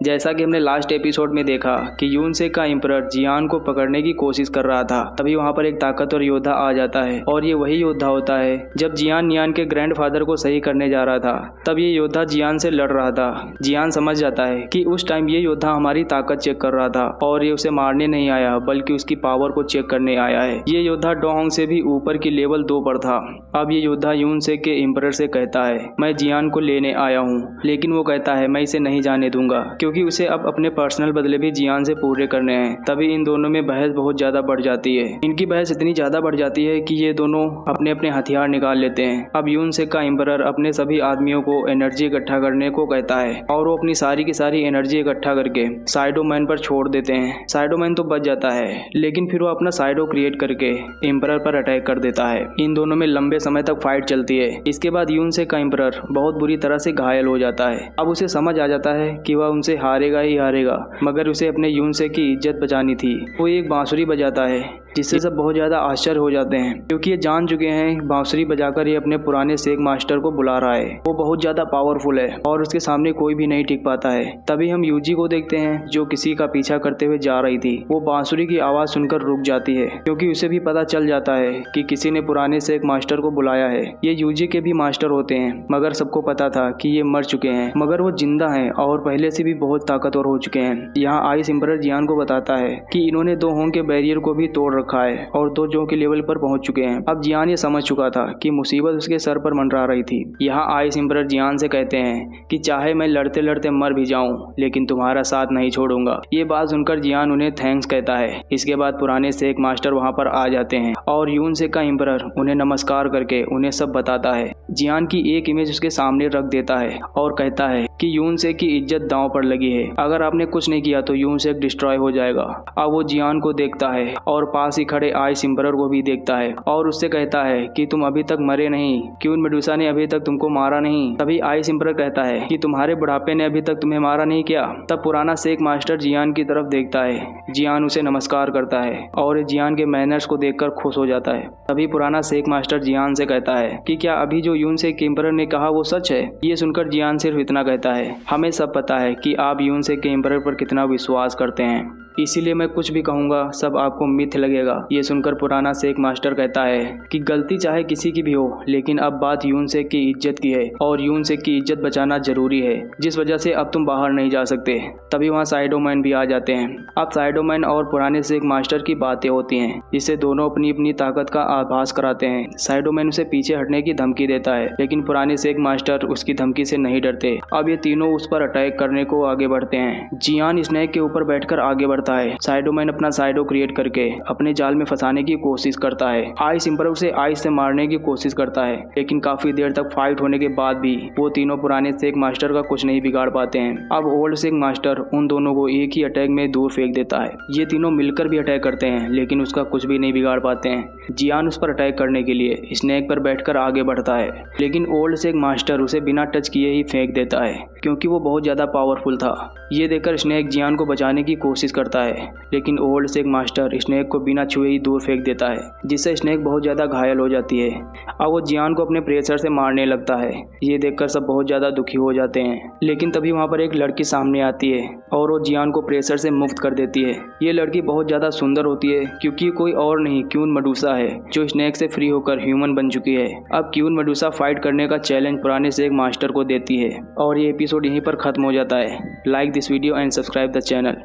जैसा कि हमने लास्ट एपिसोड में देखा कि यूनसे का एम्परर जियान को पकड़ने की कोशिश कर रहा था, तभी वहां पर एक ताकतवर योद्धा आ जाता है और ये वही योद्धा होता है। जब जियान नियान के ग्रैंडफादर को सही करने जा रहा था, तब ये योद्धा जियान से लड़ रहा था। जियान समझ जाता है कि उस टाइम ये योद्धा हमारी ताकत चेक कर रहा था और ये उसे मारने नहीं आया बल्कि उसकी पावर को चेक करने आया है। ये योद्धा डोहोंग से भी ऊपर की लेवल 2 पर था। अब ये योद्धा यूनसे के एम्परर से कहता है, मैं जियान को लेने आया हूँ, लेकिन वो कहता है मैं इसे नहीं जाने दूंगा, क्योंकि उसे अब अपने पर्सनल बदले भी जियान से पूरे करने हैं। तभी इन दोनों में बहस बहुत ज्यादा बढ़ जाती है। इनकी बहस इतनी ज्यादा बढ़ जाती है कि ये दोनों अपने अपने हथियार निकाल लेते हैं। अब यूनसे का एम्परर अपने सभी आदमियों को एनर्जी इकट्ठा करने को कहता है और वो अपनी सारी की सारी एनर्जी इकट्ठा करके साइडोमैन पर छोड़ देते हैं। साइडोमैन तो बच जाता है, लेकिन फिर वो अपना साइडो क्रिएट करके एम्परर पर अटैक कर देता है। इन दोनों में लंबे समय तक फाइट चलती है। इसके बाद यूनसे का एम्परर बहुत बुरी तरह से घायल हो जाता है। अब उसे समझ आ जाता है कि वह उनसे हारेगा ही हारेगा, मगर उसे अपने यूनसे की इज्जत बचानी थी। वो एक बांसुरी बजाता है, जिससे सब बहुत ज़्यादा आश्चर्य हो जाते हैं, क्योंकि ये जान चुके हैं बांसुरी बजाकर ये अपने पुराने सेक मास्टर को बुला रहा है। वो बहुत ज़्यादा पावरफुल है और उसके सामने कोई भी नहीं टिक पाता है। तभी हम यूजी को देखते हैं, जो किसी का पीछा करते हुए जा रही थी। वो बांसुरी की आवाज़ सुनकर रुक जाती है, क्योंकि उसे भी पता चल जाता है कि किसी ने पुराने सेक मास्टर को बुलाया है। ये यूजी के भी मास्टर होते हैं, मगर सबको पता था कि ये मर चुके हैं, मगर वो जिंदा हैं और पहले से भी बहुत ताकतवर हो चुके हैं। यहाँ आइस एम्परर जियान को बताता है कि इन्होंने 2 होंग के बैरियर को भी तोड़ रखा है और 2 जो के लेवल पर पहुंच चुके हैं। अब जियान ये समझ चुका था कि मुसीबत उसके सर पर मंडरा रही थी। यहाँ आइस एम्परर जियान से कहते हैं कि चाहे मैं लड़ते लड़ते मर भी जाऊं, लेकिन तुम्हारा साथ नहीं छोड़ूंगा। ये बात सुनकर जियान उन्हें थैंक्स कहता है। इसके बाद पुराने सेक मास्टर वहां पर आ जाते हैं और यूनसे का एम्परर उन्हें नमस्कार करके उन्हें सब बताता है। जियान की एक इमेज उसके सामने रख देता है और कहता है कि यूनसे की इज्जत दांव पर लगी है। अगर आपने कुछ नहीं किया तो यूनसे डिस्ट्रॉय हो जाएगा। अब वो जियान को देखता है और पास ही खड़े आइस एम्परर को भी देखता है और उससे कहता है कि तुम अभी तक मरे नहीं, क्यून मेडुसा ने अभी तक तुमको मारा नहीं। तभी आइस एम्परर कहता है कि तुम्हारे बुढ़ापे ने अभी तक तुम्हें मारा नहीं क्या। तब पुराना सेक मास्टर जियान की तरफ देखता है। जियान उसे नमस्कार करता है और जियान के मैनर्स को देखकर खुश हो जाता है। तभी पुराना सेक मास्टर जियान से कहता है कि क्या अभी जो यूनसे के एम्परर ने कहा वो सच है। ये सुनकर जियान सिर्फ इतना कहता है, हमें सब पता है कि आप यूनसे के एम्परर पर कितना विश्वास करते हैं, इसीलिए मैं कुछ भी कहूँगा सब आपको मिथ लगेगा। ये सुनकर पुराना सेक मास्टर कहता है कि गलती चाहे किसी की भी हो, लेकिन अब बात यूनसे की इज्जत की है और यूनसे की इज्जत बचाना जरूरी है, जिस वजह से अब तुम बाहर नहीं जा सकते। तभी वहाँ साइडोमैन भी आ जाते हैं। अब साइडोमैन और पुराने सेक मास्टर की बातें होती हैं, जिससे दोनों अपनी अपनी ताकत का आभास कराते हैं। साइडोमैन उसे पीछे हटने की धमकी देता है, लेकिन पुराने सेक मास्टर उसकी धमकी से नहीं डरते। अब ये तीनों उस पर अटैक करने को आगे बढ़ते हैं। जियान स्नेक के ऊपर बैठकर आगे बढ़ता है। साइडोमैन अपना साइडो क्रिएट करके अपने जाल में फंसाने की कोशिश करता है। आइस एम्परर उसे आइस से मारने की कोशिश करता है, लेकिन काफी देर तक फाइट होने के बाद भी वो तीनों पुराने सेक मास्टर का कुछ नहीं बिगाड़ पाते हैं। अब ओल्ड सेक मास्टर उन दोनों को एक ही अटैक में दूर फेंक देता है। ये तीनों मिलकर भी अटैक करते हैं, लेकिन उसका कुछ भी नहीं बिगाड़ पाते हैं। जियान उस पर अटैक करने के लिए स्नेक पर बैठकर आगे बढ़ता है, लेकिन ओल्ड सेक मास्टर उसे बिना टच किए ही फेंक देता है, क्योंकि वो बहुत ज्यादा पावरफुल था। ये देखकर स्नेक जियान को बचाने की कोशिश करता है, लेकिन ओल्ड सेक मास्टर स्नेक को बिना छुए ही दूर फेंक देता है, जिससे स्नेक बहुत ज्यादा घायल हो जाती है। अब वो जियान को अपने प्रेशर से मारने लगता है। ये देखकर सब बहुत ज्यादा दुखी हो जाते हैं, लेकिन तभी वहाँ पर एक लड़की सामने आती है और वो जियान को प्रेशर से मुक्त कर देती है। ये लड़की बहुत ज्यादा सुंदर होती है, क्योंकि कोई और नहीं क्यून मेडुसा है, जो स्नेक से फ्री होकर ह्यूमन बन चुकी है। अब क्यून मेडुसा फाइट करने का चैलेंज पुराने सेक मास्टर को देती है और ये एपिसोड यहीं पर खत्म हो जाता है। Like this video and subscribe the channel.